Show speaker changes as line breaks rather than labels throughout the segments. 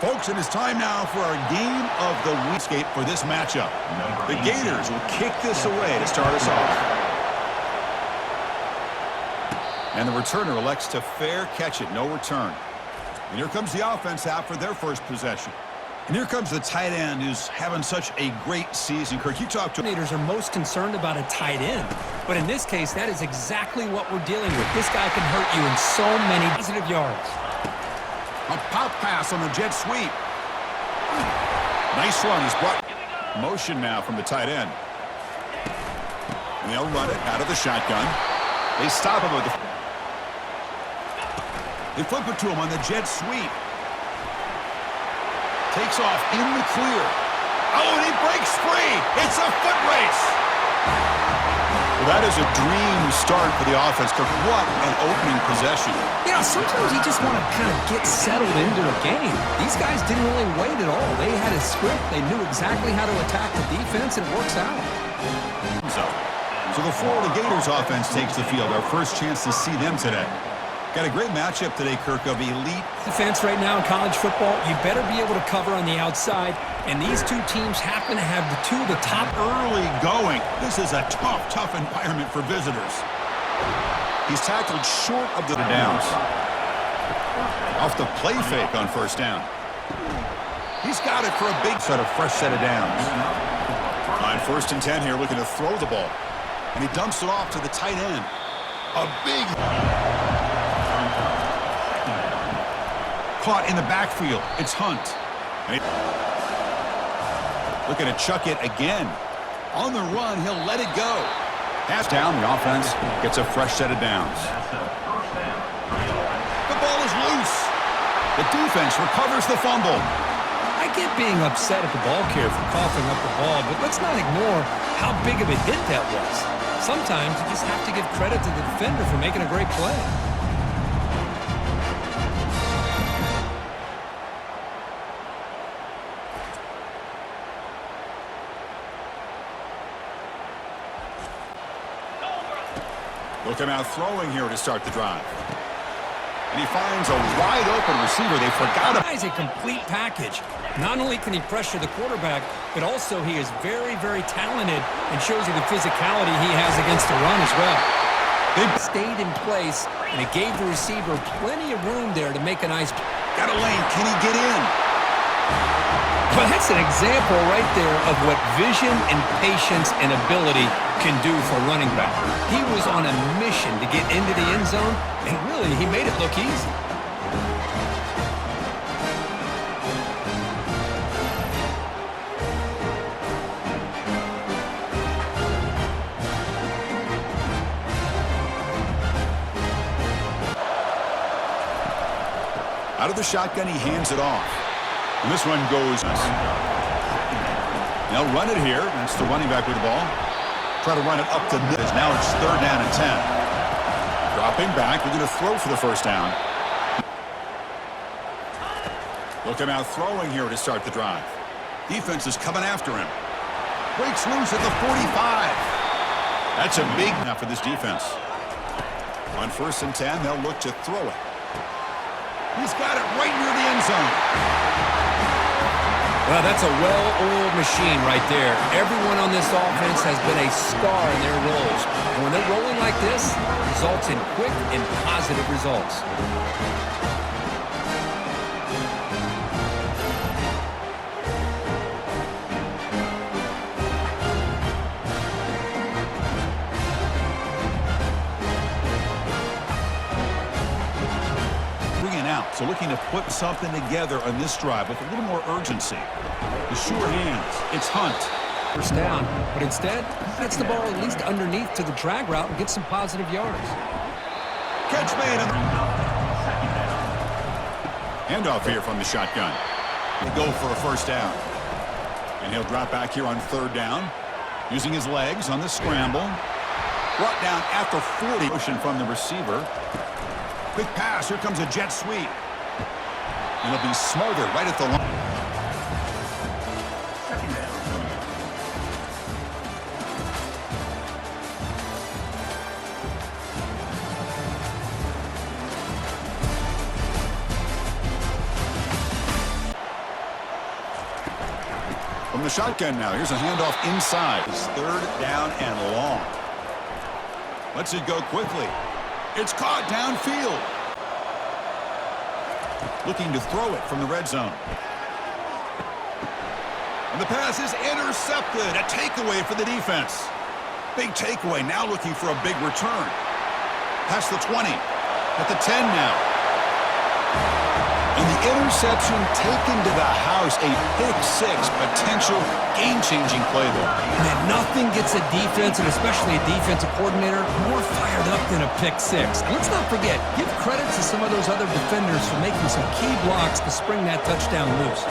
Folks, it is time now for our game of the week for this matchup. The Gators will kick this away to start us off. And the returner elects to fair catch it, no return. And here comes the offense out for their first possession. And here comes the tight end who's having such a great season. Kirk, you talked to...
Coordinators are most concerned about a tight end. But in this case, that is exactly what we're dealing with. This guy can hurt you in so many positive yards.
A pop pass on the jet sweep. Nice run. He's brought motion now from the tight end. And they'll run it out of the shotgun. They stop him with the... They flip it to him on the jet sweep. Takes off in the clear. Oh, and he breaks free. It's a foot race. Well, that is a dream start for the offense. What an opening possession.
You know, sometimes you just want to kind of get settled into a game. These guys didn't really wait at all. They had a script. They knew exactly how to attack the defense, and it works out.
So the Florida Gators offense takes the field. Our first chance to see them today. Got a great matchup today, Kirk, of elite
defense right now in college football. You better be able to cover on the outside, and these two teams happen to have two of the top
early going. This is a tough environment for visitors. He's tackled short of the downs. Off the play fake on first down. He's got it for a big fresh set of downs. On 1st and 10 here, looking to throw the ball. And he dumps it off to the tight end. A big... Caught in the backfield. It's Hunt. Looking to chuck it again. On the run, he'll let it go. Pass down, the offense gets a fresh set of downs. The ball is loose. The defense recovers the fumble.
I get being upset at the ball carrier for coughing up the ball, but let's not ignore how big of a hit that was. Sometimes you just have to give credit to the defender for making a great play.
Looking out throwing here to start the drive. And he finds a wide open receiver. They forgot him.
He's a complete package. Not only can he pressure the quarterback, but also he is very talented and shows you the physicality he has against the run as well. They stayed in place, and it gave the receiver plenty of room there to make a nice...
Got a lane. Can he get in?
Well, that's an example right there of what vision and patience and ability can do for a running back. He was on a mission to get into the end zone, and really, he made it look easy.
Out of the shotgun, he hands it off. And this one goes. They'll run it here. That's the running back with the ball. Try to run it up to this. Now it's 3rd down and 10. Dropping back. We're going to throw for the first down. Looking out throwing here to start the drive. Defense is coming after him. Breaks loose at the 45. That's a big now for this defense. On 1st and 10, they'll look to throw it. He's got it right near the end zone.
Well, that's a well-oiled machine right there. Everyone on this offense has been a star in their roles. And when they're rolling like this, it results in quick and positive results.
So looking to put something together on this drive with a little more urgency. The sure hands. It's Hunt.
First down, but instead, he gets the ball at least underneath to the drag route and gets some positive yards.
Catch made. Handoff here from the shotgun. They go for a first down. And he'll drop back here on 3rd down. Using his legs on the scramble. Brought down at the 40. Motion from the receiver. Quick pass. Here comes a jet sweep. And it'll be smothered right at the line. From the shotgun now, here's a handoff inside. It's third down and long. Lets it go quickly. It's caught downfield. Looking to throw it from the red zone. And the pass is intercepted. A takeaway for the defense. Big takeaway. Now looking for a big return. Past the 20. At the 10 now. And the interception taken to the house. A pick-6 potential game-changing play there.
Man, nothing gets a defense, and especially a defensive coordinator, more fired up than a pick-6. And let's not forget, give credit to some of those other defenders for making some key blocks to spring that touchdown loose.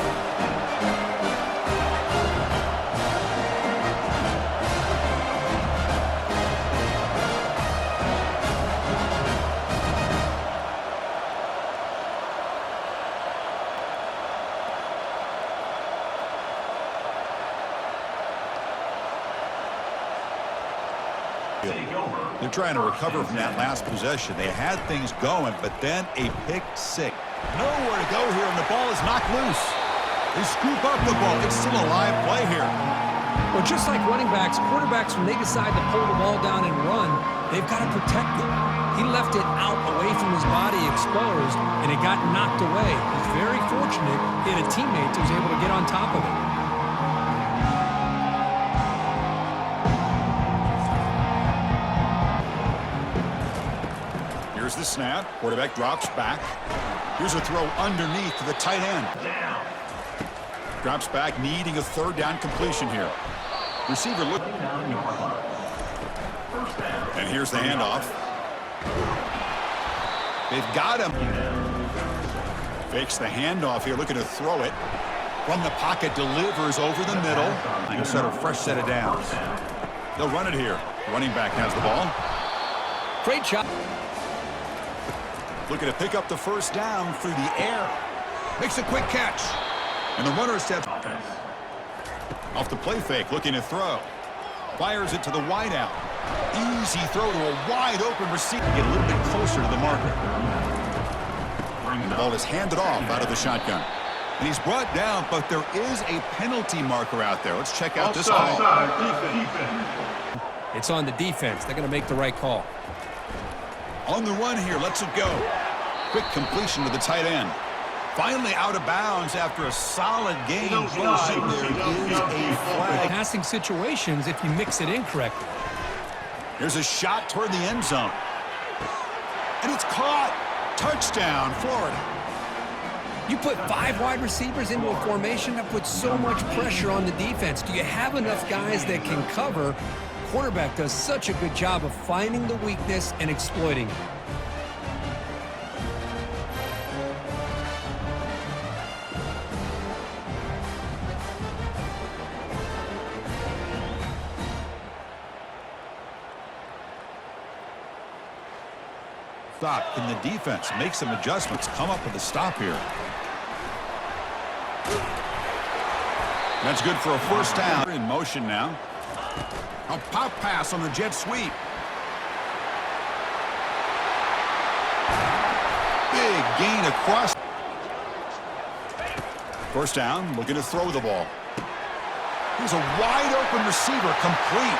They're trying to recover from that last possession. They had things going, but then a pick-6. Nowhere to go here, and the ball is knocked loose. They scoop up the ball. It's still a live play here.
Well, just like running backs, quarterbacks, when they decide to pull the ball down and run, they've got to protect it. He left it out away from his body exposed, and it got knocked away. He's very fortunate he had a teammate who was able to get on top of it.
Here's the snap. Quarterback drops back. Here's a throw underneath to the tight end. Drops back, needing a third down completion here. Receiver look. And here's the handoff. They've got him. Fakes the handoff here, looking to throw it. From the pocket, delivers over the middle. He'll set a fresh set of downs. They'll run it here. Running back has the ball.
Great job.
Looking to pick up the first down through the air. Makes a quick catch. And the runner steps off the play fake, looking to throw. Fires it to the wideout. Easy throw to a wide open receiver. Get a little bit closer to the marker. And the ball is handed off out of the shotgun. And he's brought down, but there is a penalty marker out there. Let's check out this call.
It's on the defense. They're going to make the right call.
On the run here, lets it go. Quick completion to the tight end. Finally out of bounds after a solid game. But there is a flag.
Passing situations if you mix it incorrectly.
Here's a shot toward the end zone. And it's caught. Touchdown, Florida.
You put 5 wide receivers into a formation, that puts so much pressure on the defense. Do you have enough guys that can cover? Quarterback does such a good job of finding the weakness and exploiting it.
Stop. Can the defense make some adjustments? Come up with a stop here. That's good for a first down. In motion now. A pop pass on the jet sweep. Big gain across. First down, looking to throw the ball. Here's a wide open receiver, complete.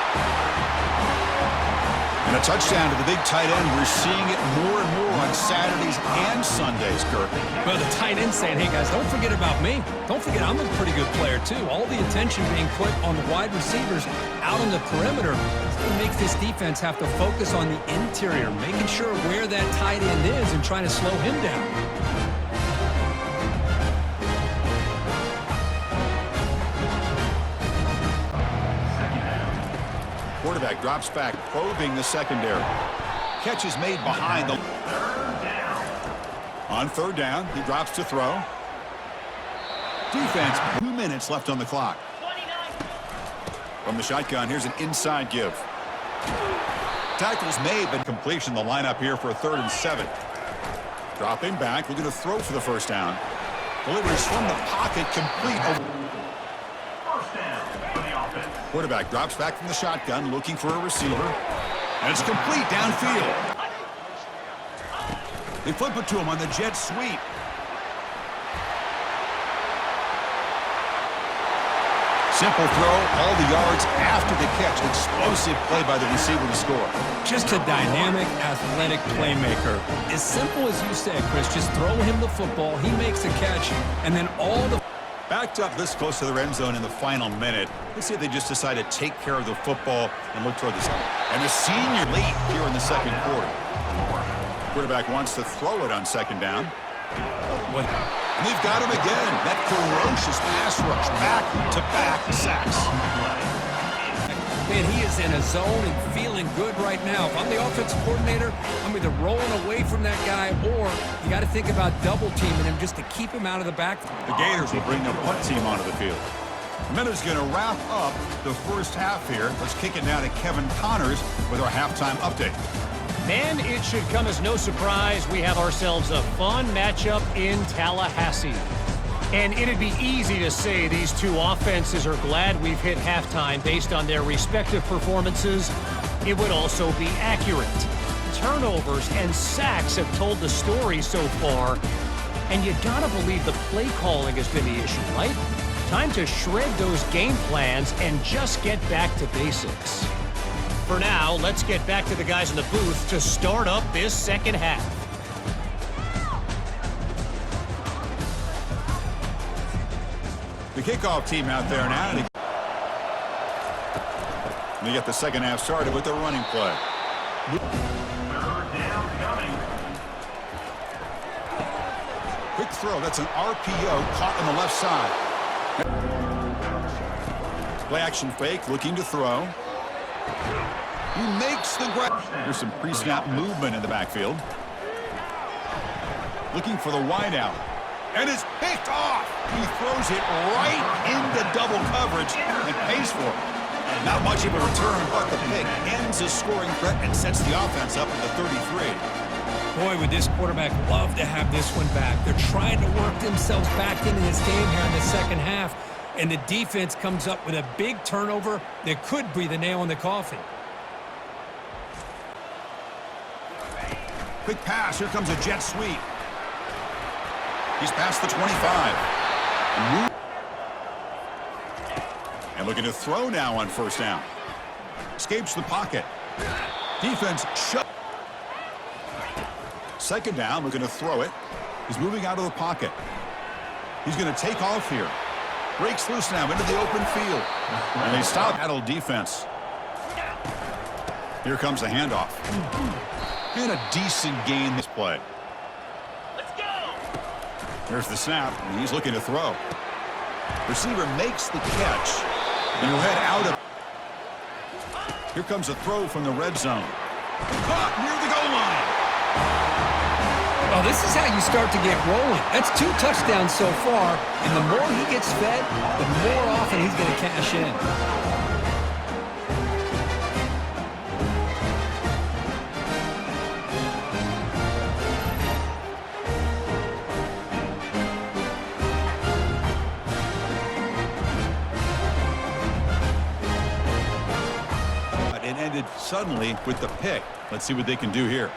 And a touchdown to the big tight end. We're seeing it more and more on Saturdays and Sundays, Kirk.
Well, the tight end saying, hey, guys, don't forget about me. Don't forget I'm a pretty good player, too. All the attention being put on the wide receivers out on the perimeter. It's going to make this defense have to focus on the interior, making sure where that tight end is and trying to slow him down.
Quarterback drops back, probing the secondary. Catch is made behind the... On third down, he drops to throw. Defense, 2 minutes left on the clock. From the shotgun, here's an inside give. Tackles made, but completion. The lineup here for a 3rd and 7. Dropping back, looking to throw for the first down. Delivers from the pocket, complete. Quarterback drops back from the shotgun, looking for a receiver. And it's complete downfield. They flip it to him on the jet sweep. Simple throw, all the yards after the catch. Explosive play by the receiver to score.
Just a dynamic, athletic playmaker. As simple as you said, Chris, just throw him the football, he makes a catch, and then all the...
Backed up this close to the end zone in the final minute. Let's see if they just decide to take care of the football and look toward the... And the senior late here in the second quarter. Quarterback wants to throw it on second down. And they've got him again. That ferocious pass rush. Back-to-back sacks.
Man, he is in a zone and feeling good right now. If I'm the offensive coordinator, I'm either rolling away from that guy or you got to think about double teaming him just to keep him out of the back.
The Gators will bring their punt team onto the field. The Minnows going to wrap up the first half here. Let's kick it now to Kevin Connors with our halftime update.
And it should come as no surprise, we have ourselves a fun matchup in Tallahassee. And it'd be easy to say these two offenses are glad we've hit halftime based on their respective performances. It would also be accurate. Turnovers and sacks have told the story so far. And you gotta believe the play calling has been the issue, right? Time to shred those game plans and just get back to basics. For now, let's get back to the guys in the booth to start up this second half.
The kickoff team out there now. They get the second half started with the running play. Quick throw. That's an RPO caught on the left side. Play action fake, looking to throw. He makes the grab. There's some pre-snap movement in the backfield. Looking for the wideout. And it's picked off. He throws it right into double coverage and pays for it. Not much of a return, but the pick ends a scoring threat and sets the offense up at the 33.
Boy, would this quarterback love to have this one back. They're trying to work themselves back into this game here in the second half, and the defense comes up with a big turnover that could be the nail in the coffin.
Quick pass. Here comes a jet sweep. He's past the 25. And looking to throw now on first down. Escapes the pocket. Defense shut. Second down, looking to throw it. He's moving out of the pocket. He's going to take off here. Breaks loose now into the open field. And they stop. Battle defense. Here comes the handoff. And a decent gain this play. There's the snap, and he's looking to throw. Receiver makes the catch, and he'll head out of. Here comes a throw from the red zone. Caught near the goal line.
Well, this is how you start to get rolling. That's 2 touchdowns so far, and the more he gets fed, the more often he's going to cash in.
Suddenly with the pick. Let's see what they can do here.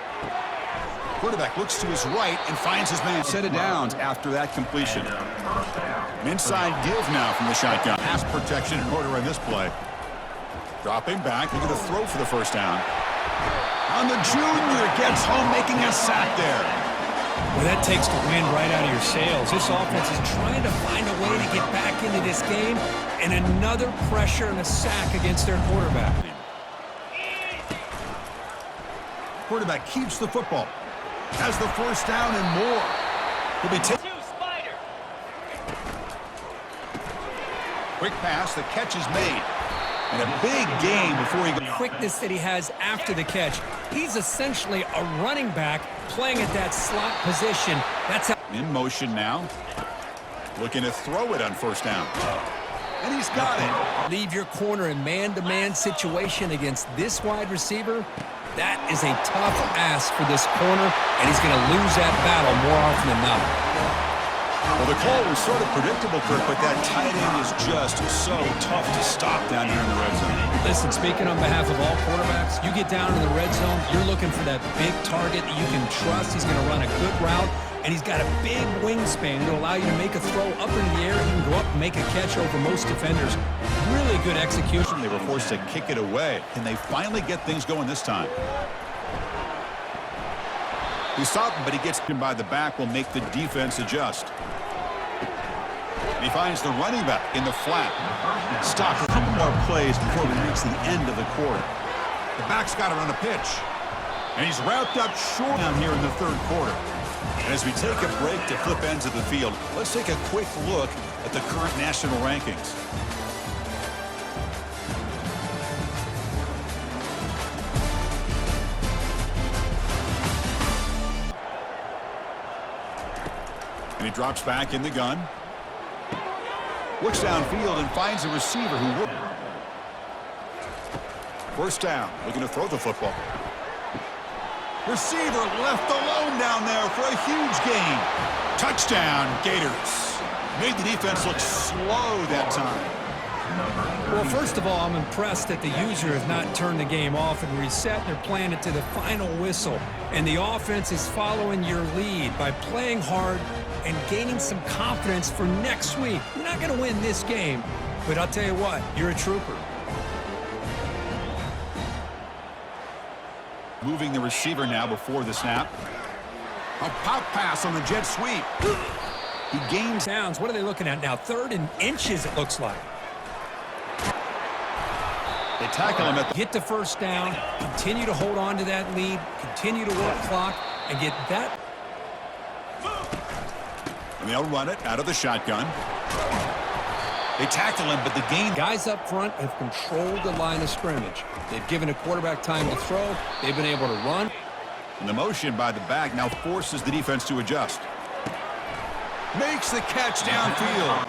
Quarterback looks to his right and finds his man. Set it down after that completion. An inside give now from the shotgun. Pass protection in order on this play. Dropping back, looking to throw for the first down. And the junior gets home, making a sack there.
Well, that takes the wind right out of your sails. This offense is trying to find a way to get back into this game, and another pressure and a sack against their quarterback.
Quarterback keeps the football. Has the first down and more. He'll be taking. Quick pass, the catch is made. And a big game before he goes.
The quickness that he has after the catch. He's essentially a running back playing at that slot position. That's how.
In motion now. Looking to throw it on first down. And he's got it.
Leave your corner in man-to-man situation against this wide receiver. That is a tough ask for this corner, and he's going to lose that battle more often than not.
Well, the call was sort of predictable, Kirk, but that tight end is just so tough to stop down here in the red zone.
Listen, speaking on behalf of all quarterbacks, you get down in the red zone, you're looking for that big target that you can trust. He's going to run a good route, and he's got a big wingspan to allow you to make a throw up in the air. He can go up and make make a catch over most defenders. Really good execution.
They were forced to kick it away. Can they finally get things going this time? He stopped him, but he gets him by the back, will make the defense adjust. And he finds the running back in the flat. Stop a couple more plays before we reach the end of the quarter. The back's got to run a pitch. And he's wrapped up short down here in the third quarter. And as we take a break to flip ends of the field, let's take a quick look at the current national rankings. And he drops back in the gun. Looks downfield and finds a receiver who will. First down, looking to throw the football. Receiver left alone down there for a huge gain. Touchdown, Gators. Made the defense look slow that time.
Well, first of all, I'm impressed that the user has not turned the game off and reset. They're playing it to the final whistle. And the offense is following your lead by playing hard and gaining some confidence for next week. You're not going to win this game, but I'll tell you what, you're a trooper.
Moving the receiver now before the snap. A pop pass on the jet sweep. He gains
downs. What are they looking at now? 3rd and inches, it looks like.
They tackle him at the...
Get the first down, continue to hold on to that lead, continue to work clock, and get that.
And they'll run it out of the shotgun. They tackle him, but the gain...
Guys up front have controlled the line of scrimmage. They've given a quarterback time to throw. They've been able to run.
And the motion by the back now forces the defense to adjust. Makes the catch downfield.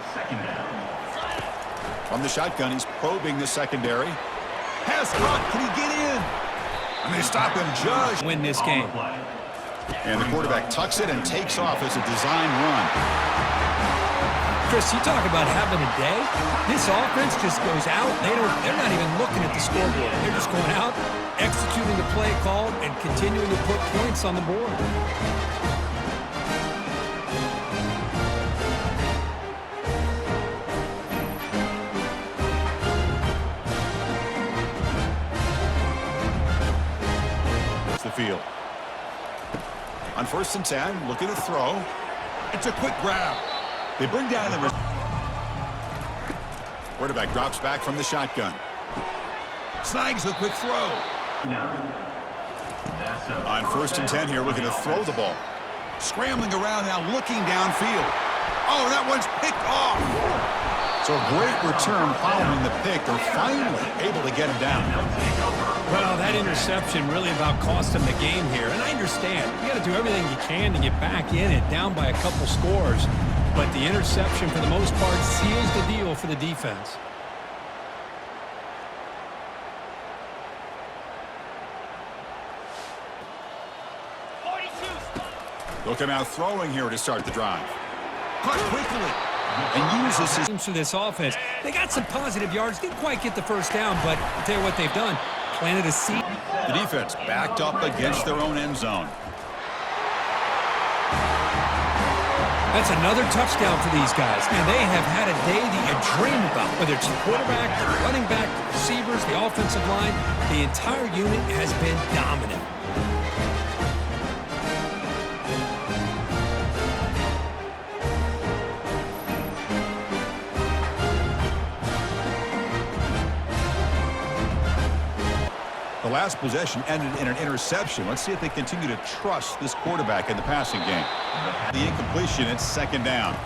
From the shotgun, he's probing the secondary. Has caught. Can he get in? And they stop him just.
Win this game.
And the quarterback tucks it and takes off as a design run.
Chris, you talk about having a day. This offense just goes out. They're not even looking at the scoreboard. They're just going out, executing the play called, and continuing to put points on the board.
The field. On 1st and 10, looking to throw. It's a quick grab. They bring down the... Quarterback drops back from the shotgun. Snags a quick throw. On 1st and 10 here, looking to throw the ball. Scrambling around now, looking downfield. Oh, that one's picked off. So a great return following the pick. They're finally able to get him down.
Well, that interception really about cost him the game here. And I understand. You got to do everything you can to get back in it, down by a couple scores. But the interception, for the most part, seals the deal for the defense.
Look him out throwing here to start the drive. Cut quickly. And uses his...
...to this offense. They got some positive yards. Didn't quite get the first down, but I'll tell you what they've done. Planted a seed.
The defense backed up against their own end zone.
That's another touchdown for these guys. And they have had a day that you dream about. Whether it's the quarterback, the running back, the receivers, the offensive line, the entire unit has been dominant.
The last possession ended in an interception. Let's see if they continue to trust this quarterback in the passing game. The incompletion, it's 2nd down.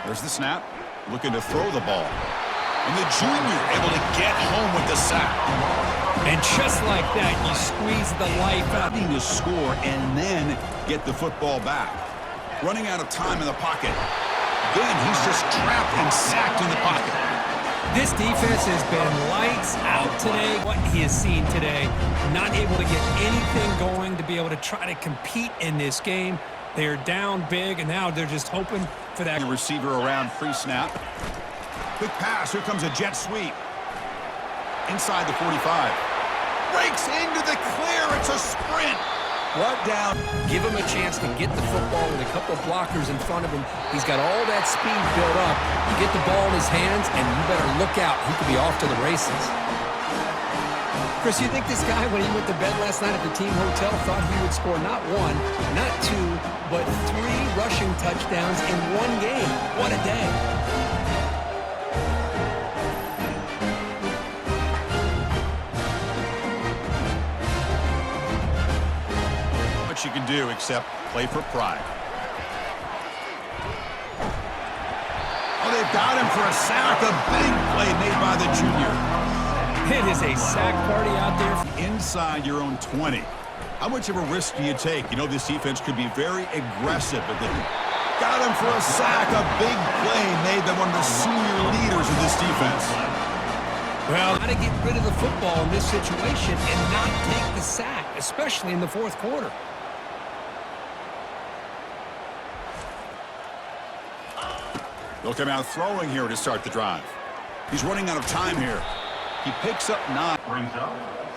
There's the snap. Looking to throw the ball. And the junior able to get home with the sack.
And just like that, you squeeze the life out.
Needing to score and then get the football back. Running out of time in the pocket. Again, he's just trapped and sacked in the pocket.
This defense has been lights out today. What he has seen today, not able to get anything going to be able to try to compete in this game. They're down big, and now they're just hoping for that.
The receiver around pre-snap. Quick pass. Here comes a jet sweep. Inside the 45. Breaks into the clear. It's a sprint. Brought down.
Give him a chance to get the football with a couple blockers in front of him. He's got all that speed built up. You get the ball in his hands, and you better look out. He could be off to the races. Chris, you think this guy, when he went to bed last night at the team hotel, thought he would score not one, not two, but 3 rushing touchdowns in one game? What a day.
What you can do except play for pride. Oh, they've got him for a sack. A big play made by the junior.
It is a sack party out there.
Inside your own 20. How much of a risk do you take? You know, this defense could be very aggressive, but they got him for a sack. A big play made them one of the senior leaders of this defense.
Well, how to get rid of the football in this situation and not take the sack, especially in the fourth quarter.
They'll come out throwing here to start the drive. He's running out of time here. He picks up 9.
Brings up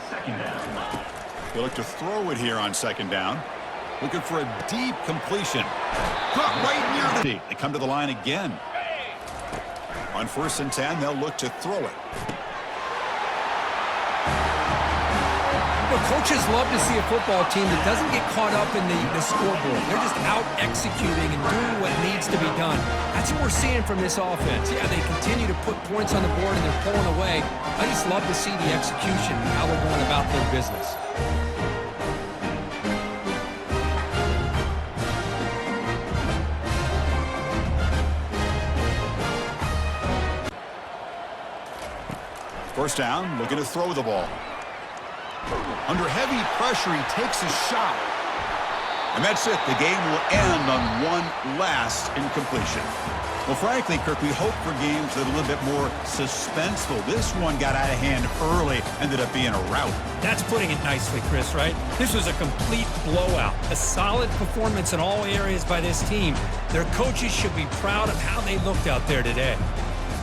second down.
They look to throw it here on second down. Looking for a deep completion. Caught right near the... They come to the line again. On 1st and 10, they'll look to throw it.
Well, coaches love to see a football team that doesn't get caught up in the scoreboard. They're just out executing and doing what needs to be done. That's what we're seeing from this offense. Yeah, they continue to put points on the board and they're pulling away. I just love to see the execution and how they're going about their business.
First down, looking to throw the ball. Under heavy pressure, he takes a shot. And that's it. The game will end on one last incompletion. Well, frankly, Kirk, we hope for games that are a little bit more suspenseful. This one got out of hand early, ended up being a rout.
That's putting it nicely, Chris, right? This was a complete blowout. A solid performance in all areas by this team. Their coaches should be proud of how they looked out there today.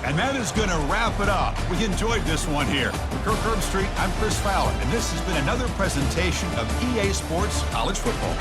And that is going to wrap it up. We enjoyed this one here. For Kirk Herbstreit, I'm Chris Fowler, and this has been another presentation of EA Sports College Football.